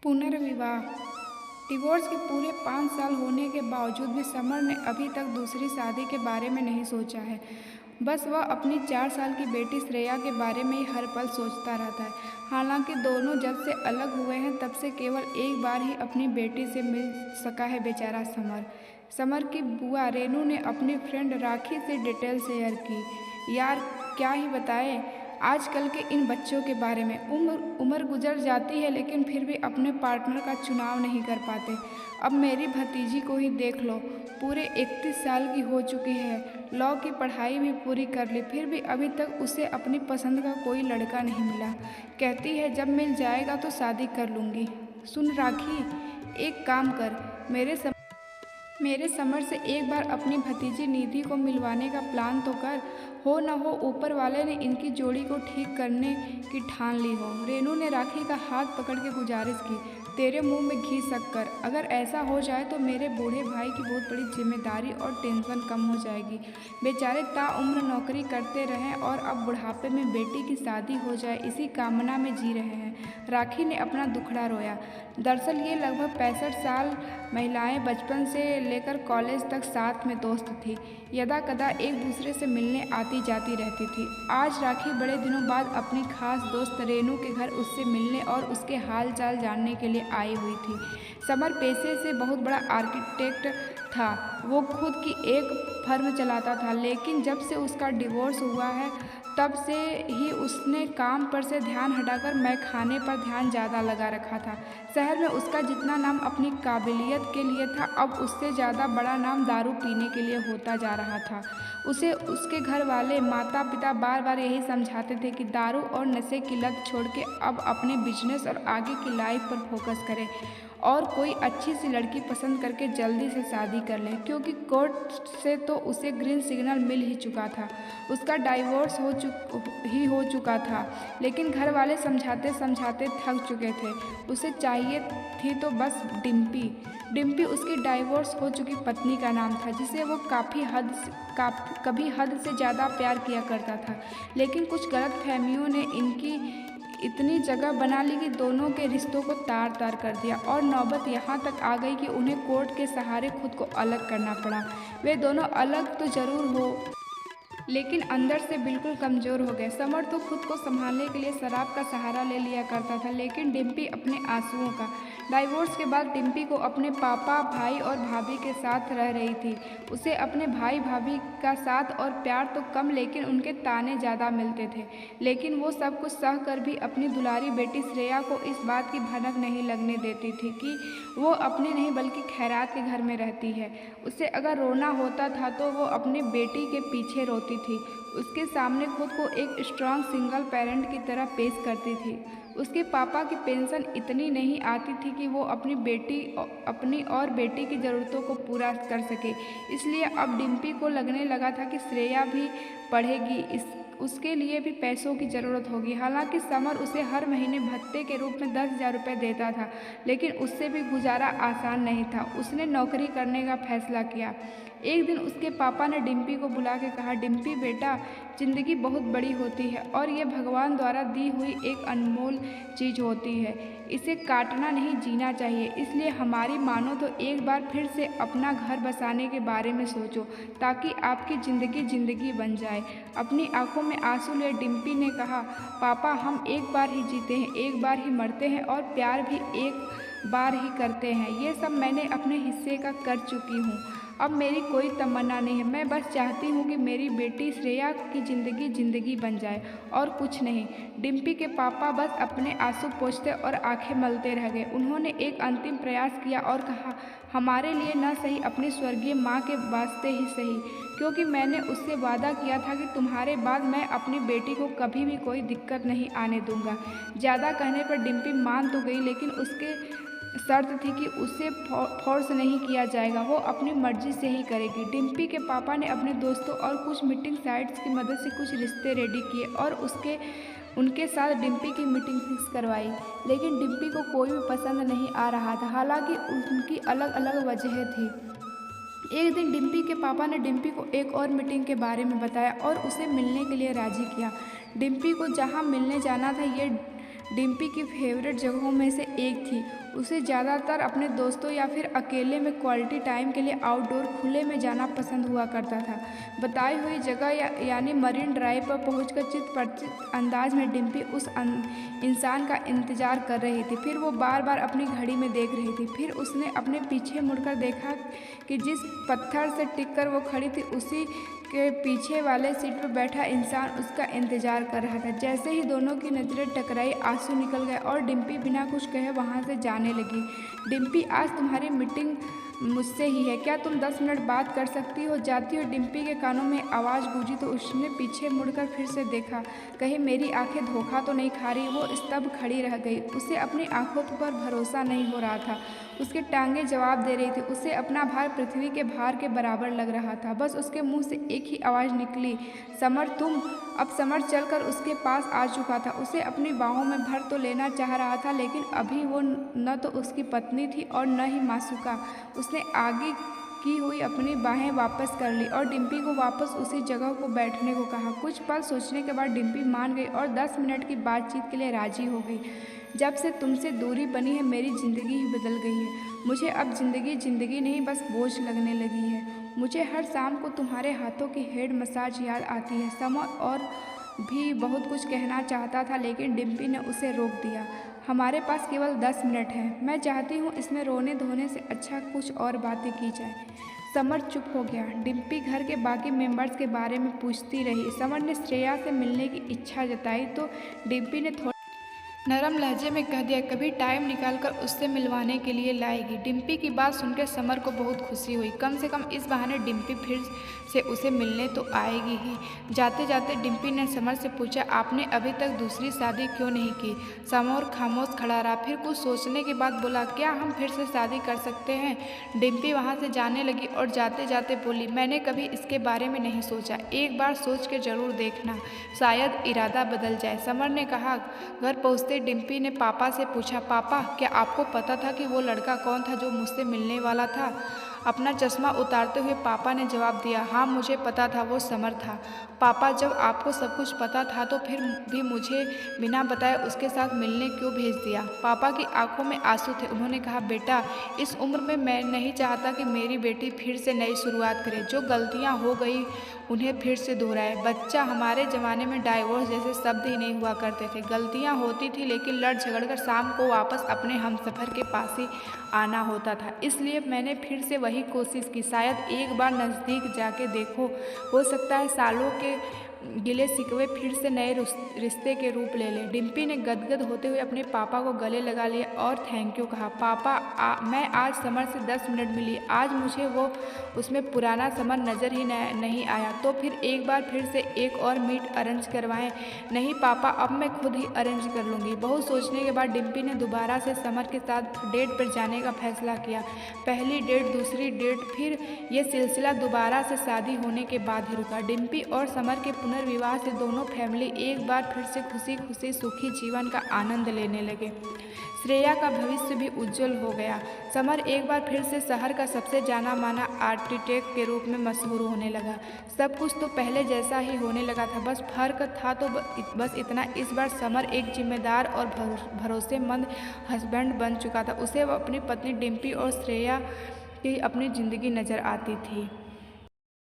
पुनर्विवाह। डिवोर्स के पूरे 5 साल होने के बावजूद भी समर ने अभी तक दूसरी शादी के बारे में नहीं सोचा है। बस वह अपनी 4 साल की बेटी श्रेया के बारे में ही हर पल सोचता रहता है। हालांकि दोनों जब से अलग हुए हैं तब से केवल एक बार ही अपनी बेटी से मिल सका है बेचारा समर। समर की बुआ रेनू ने अपनी फ्रेंड राखी से डिटेल शेयर की। यार क्या ही बताएं आजकल के इन बच्चों के बारे में। उम्र गुजर जाती है लेकिन फिर भी अपने पार्टनर का चुनाव नहीं कर पाते। अब मेरी भतीजी को ही देख लो, पूरे 31 साल की हो चुकी है, लॉ की पढ़ाई भी पूरी कर ली, फिर भी अभी तक उसे अपनी पसंद का कोई लड़का नहीं मिला। कहती है जब मिल जाएगा तो शादी कर लूँगी। सुन राखी, एक काम कर, मेरे समर से एक बार अपनी भतीजी निधि को मिलवाने का प्लान तो कर। हो न हो ऊपर वाले ने इनकी जोड़ी को ठीक करने की ठान ली हो। रेनू ने राखी का हाथ पकड़ के गुजारिश की। तेरे मुंह में घी शक्कर, अगर ऐसा हो जाए तो मेरे बूढ़े भाई की बहुत बड़ी जिम्मेदारी और टेंशन कम हो जाएगी। बेचारे ताउम्र नौकरी करते रहें और अब बुढ़ापे में बेटी की शादी हो जाए इसी कामना में जी रहे हैं। राखी ने अपना दुखड़ा रोया। दरअसल ये लगभग 65 साल महिलाएं बचपन से लेकर कॉलेज तक साथ में दोस्त थी। यदा कदा एक दूसरे से मिलने आती जाती रहती थी। आज राखी बड़े दिनों बाद अपनी खास दोस्त रेनू के घर उससे मिलने और उसके हाल चाल जानने के लिए आई हुई थी। समर पेशे से बहुत बड़ा आर्किटेक्ट था। वो खुद की एक फर्म चलाता था, लेकिन जब से उसका डिवोर्स हुआ है तब से ही उसने काम पर से ध्यान हटाकर मैखाने पर ध्यान ज़्यादा लगा रखा था। शहर में उसका जितना नाम अपनी काबिलियत के लिए था, अब उससे ज़्यादा बड़ा नाम दारू पीने के लिए होता जा रहा था। उसे उसके घर वाले माता पिता बार बार यही समझाते थे कि दारू और नशे की लत छोड़ के अब अपने बिजनेस और आगे की लाइफ पर फोकस करे और कोई अच्छी सी लड़की पसंद करके जल्दी से शादी कर ले, क्योंकि कोर्ट से तो उसे ग्रीन सिग्नल मिल ही चुका था। उसका डाइवोर्स हो चुका था, लेकिन घर वाले समझाते समझाते थक चुके थे। उसे चाहिए थी तो बस डिम्पी उसकी डाइवोर्स हो चुकी पत्नी का नाम था, जिसे वो कभी हद से ज़्यादा प्यार किया करता था। लेकिन कुछ गलतफहमियों ने इनकी इतनी जगह बना ली कि दोनों के रिश्तों को तार तार कर दिया और नौबत यहाँ तक आ गई कि उन्हें कोर्ट के सहारे खुद को अलग करना पड़ा। वे दोनों अलग तो जरूर हो, लेकिन अंदर से बिल्कुल कमज़ोर हो गए। समर तो खुद को संभालने के लिए शराब का सहारा ले लिया करता था, लेकिन डिम्पी अपने आंसुओं का। डाइवोर्स के बाद डिम्पी को अपने पापा, भाई और भाभी के साथ रह रही थी। उसे अपने भाई भाभी का साथ और प्यार तो कम, लेकिन उनके ताने ज़्यादा मिलते थे। लेकिन वो सब कुछ सह कर भी अपनी दुलारी बेटी श्रेया को इस बात की भनक नहीं लगने देती थी कि वो अपने नहीं बल्कि खैरात के घर में रहती है। उसे अगर रोना होता था तो वो अपनी बेटी के पीछे रोती थी। उसके सामने खुद को एक स्ट्रॉन्ग सिंगल पेरेंट की तरह पेश करती थी। उसके पापा की पेंशन इतनी नहीं आती थी कि वो अपनी और बेटी की ज़रूरतों को पूरा कर सके। इसलिए अब डिम्पी को लगने लगा था कि श्रेया भी पढ़ेगी, उसके लिए भी पैसों की ज़रूरत होगी। हालांकि समर उसे हर महीने भत्ते के रूप में 10,000 रुपये देता था, लेकिन उससे भी गुजारा आसान नहीं था। उसने नौकरी करने का फैसला किया। एक दिन उसके पापा ने डिम्पी को बुला के कहा, डिम्पी बेटा, ज़िंदगी बहुत बड़ी होती है और ये भगवान द्वारा दी हुई एक अनमोल चीज़ होती है। इसे काटना नहीं, जीना चाहिए। इसलिए हमारी मानो तो एक बार फिर से अपना घर बसाने के बारे में सोचो, ताकि आपकी ज़िंदगी बन जाए। अपनी आंखों में आंसू लिए डिम्पी ने कहा, पापा हम एक बार ही जीते हैं, एक बार ही मरते हैं और प्यार भी एक बार ही करते हैं। ये सब मैंने अपने हिस्से का कर चुकी हूँ। अब मेरी कोई तमन्ना नहीं है। मैं बस चाहती हूँ कि मेरी बेटी श्रेया की ज़िंदगी बन जाए और कुछ नहीं। डिम्पी के पापा बस अपने आंसू पोंछते और आंखें मलते रह गए। उन्होंने एक अंतिम प्रयास किया और कहा, हमारे लिए न सही, अपनी स्वर्गीय माँ के वास्ते ही सही, क्योंकि मैंने उससे वादा किया था कि तुम्हारे बाद मैं अपनी बेटी को कभी भी कोई दिक्कत नहीं आने दूंगा। ज़्यादा कहने पर डिम्पी मान तो गई, लेकिन उसके शर्त थी कि उसे फोर्स नहीं किया जाएगा, वो अपनी मर्जी से ही करेगी। डिम्पी के पापा ने अपने दोस्तों और कुछ मीटिंग साइट्स की मदद से कुछ रिश्ते रेडी किए और उनके साथ डिम्पी की मीटिंग फिक्स करवाई। लेकिन डिम्पी को कोई भी पसंद नहीं आ रहा था, हालांकि उनकी अलग अलग वजह थी। एक दिन डिम्पी के पापा ने डिम्पी को एक और मीटिंग के बारे में बताया और उसे मिलने के लिए राजी किया। डिम्पी को जहां मिलने जाना था ये डिम्पी की फेवरेट जगहों में से एक थी। उसे ज़्यादातर अपने दोस्तों या फिर अकेले में क्वालिटी टाइम के लिए आउटडोर खुले में जाना पसंद हुआ करता था। बताई हुई जगह यानी मरीन ड्राइव पर पहुंचकर चित परिचित अंदाज में डिम्पी उस इंसान का इंतजार कर रही थी। फिर वो बार बार अपनी घड़ी में देख रही थी। फिर उसने अपने पीछे मुड़कर देखा कि जिस पत्थर से टिक कर वो खड़ी थी उसी के पीछे वाले सीट पर बैठा इंसान उसका इंतजार कर रहा था। जैसे ही दोनों की नज़रें टकराई, आंसू निकल गए और डिम्पी बिना कुछ कहे वहाँ से जाने लगी। डिम्पी, आज तुम्हारी मीटिंग मुझसे ही है, क्या तुम 10 मिनट बात कर सकती हो? जाती हो डिम्पी के कानों में आवाज़ गूंजी तो उसने पीछे मुड़कर फिर से देखा, कहीं मेरी आंखें धोखा तो नहीं खा रही। वो स्तब्ध खड़ी रह गई। उसे अपनी आंखों पर भरोसा नहीं हो रहा था। उसकी टांगें जवाब दे रही थी। उसे अपना भार पृथ्वी के भार के बराबर लग रहा था। बस उसके मुंह से एक ही आवाज़ निकली, समर तुम। अब समर चलकर उसके पास आ चुका था। उसे अपनी बाहों में भर तो लेना चाह रहा था, लेकिन अभी वो न तो उसकी पत्नी थी और न ही मासूका। उसने आगे की हुई अपनी बाहें वापस कर ली और डिम्पी को वापस उसी जगह को बैठने को कहा। कुछ पल सोचने के बाद डिम्पी मान गई और 10 मिनट की बातचीत के लिए राजी हो गई। जब से तुमसे दूरी बनी है मेरी ज़िंदगी ही बदल गई है। मुझे अब ज़िंदगी नहीं बस बोझ लगने लगी है। मुझे हर शाम को तुम्हारे हाथों की हेड मसाज याद आती है। समर और भी बहुत कुछ कहना चाहता था, लेकिन डिम्पी ने उसे रोक दिया। हमारे पास केवल 10 मिनट हैं। मैं चाहती हूँ इसमें रोने धोने से अच्छा कुछ और बातें की जाए। समर चुप हो गया। डिम्पी घर के बाकी मेंबर्स के बारे में पूछती रही। समर ने श्रेया से मिलने की इच्छा जताई तो डिम्पी ने थोड़ा नरम लहजे में कह दिया, कभी टाइम निकालकर उससे मिलवाने के लिए लाएगी। डिम्पी की बात सुनकर समर को बहुत खुशी हुई। कम से कम इस बहाने डिम्पी फिर से उसे मिलने तो आएगी ही। जाते जाते डिम्पी ने समर से पूछा, आपने अभी तक दूसरी शादी क्यों नहीं की? समर खामोश खड़ा रहा, फिर कुछ सोचने के बाद बोला, क्या हम फिर से शादी कर सकते हैं? डिम्पी वहाँ से जाने लगी और जाते जाते बोली, मैंने कभी इसके बारे में नहीं सोचा। एक बार सोच के जरूर देखना, शायद इरादा बदल जाए। समर ने कहा। घर पहुँचते डिम्पी ने पापा से पूछा, पापा क्या आपको पता था कि वो लड़का कौन था जो मुझसे मिलने वाला था? अपना चश्मा उतारते हुए पापा ने जवाब दिया, हाँ मुझे पता था, वो समर था। पापा जब आपको सब कुछ पता था तो फिर भी मुझे बिना बताए उसके साथ मिलने क्यों भेज दिया? पापा की आंखों में आंसू थे। उन्होंने कहा, बेटा इस उम्र में मैं नहीं चाहता कि मेरी बेटी फिर से नई शुरुआत करे, जो गलतियाँ हो गई उन्हें फिर से दोहराए। बच्चा, हमारे ज़माने में डाइवोर्स जैसे शब्द ही नहीं हुआ करते थे। गलतियाँ होती थी लेकिन लड़ झगड़ कर शाम को वापस अपने हमसफ़र के पास ही आना होता था। इसलिए मैंने फिर से वही कोशिश की। शायद एक बार नज़दीक जाके देखो, हो सकता है सालों के गिले शिकवे फिर से नए रिश्ते के रूप ले लें। डिम्पी ने गदगद होते हुए अपने पापा को गले लगा लिया और थैंक यू कहा। पापा मैं आज समर से 10 मिनट मिली। आज मुझे वो उसमें पुराना समर नज़र ही नहीं आया। तो फिर एक बार फिर से एक और मीट अरेंज करवाएं? नहीं पापा, अब मैं खुद ही अरेंज कर लूँगी। बहुत सोचने के बाद डिम्पी ने दोबारा से समर के साथ डेट पर जाने का फैसला किया। पहली डेट, दूसरी डेट, फिर ये सिलसिला दोबारा से शादी होने के बाद ही रुका। डिम्पी और समर के पुनर्विवाह से दोनों फैमिली एक बार फिर से खुशी खुशी सुखी जीवन का आनंद लेने लगे। श्रेया का भविष्य भी उज्जवल हो गया। समर एक बार फिर से शहर का सबसे जाना माना आर्किटेक्ट के रूप में मशहूर होने लगा। सब कुछ तो पहले जैसा ही होने लगा था, बस फर्क था तो बस इतना, इस बार समर एक जिम्मेदार और भरोसेमंद हस्बैंड बन चुका था। उसे अपनी पत्नी डिम्पी और श्रेया की अपनी ज़िंदगी नज़र आती थी।